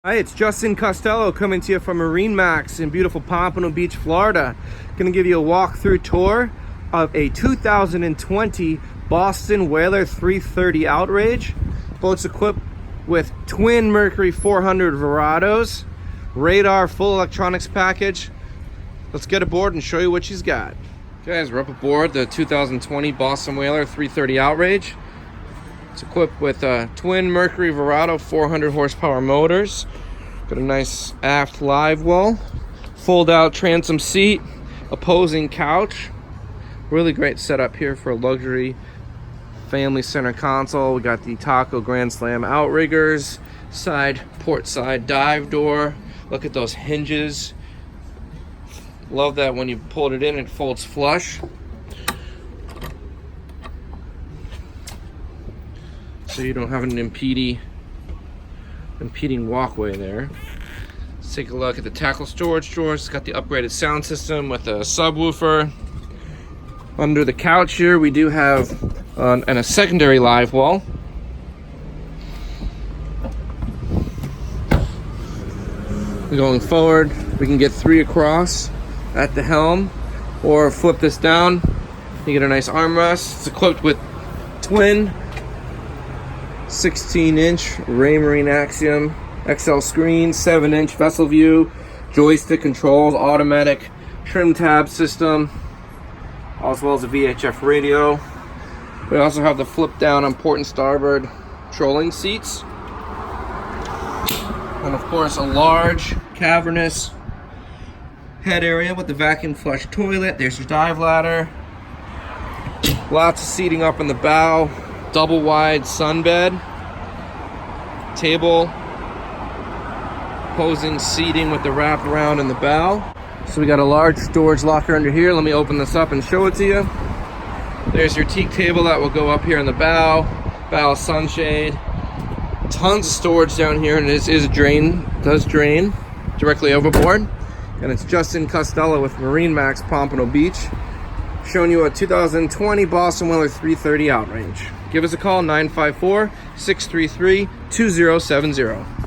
Hi, it's Justin Costello coming to you from MarineMax in beautiful Pompano Beach, Florida. Gonna give you a walkthrough tour of a 2020 Boston Whaler 330 Outrage. Boat's equipped with twin Mercury 400 Verados, radar, full electronics package. Let's get aboard and show you what she's got. Okay, guys, we're up aboard the 2020 Boston Whaler 330 Outrage. It's equipped with twin Mercury Verado 400 horsepower motors. Got a nice aft live well, fold out transom seat, opposing couch. Really great setup here for a luxury family center console. We got the Taco Grand Slam outriggers, port side dive door. Look at those hinges. Love that when you pulled it in, it folds flush. So you don't have an impeding walkway there. Let's take a look at the tackle storage drawers. It's got the upgraded sound system with a subwoofer. Under the couch here, we do have a secondary live well. Going forward, we can get 3 across at the helm, or flip this down. You get a nice armrest. It's equipped with twin 16-inch Raymarine Axiom XL screen, 7-inch vessel view, joystick controls, automatic trim tab system, as well as a VHF radio. We also have the flip down on port and starboard trolling seats, and of course a large cavernous head area with the vacuum flush toilet. There's your dive ladder. Lots of seating up in the bow. Double wide sunbed, table, opposing seating with the wrap around in the bow. So we got a large storage locker under here. Let me open this up and show it to you. There's your teak table that will go up here in the bow sunshade. Tons of storage down here, and it does drain directly overboard. And it's Justin Costello with MarineMax Pompano Beach, showing you a 2020 Boston Whaler 330 Outrage. Give us a call, 954-633-2070.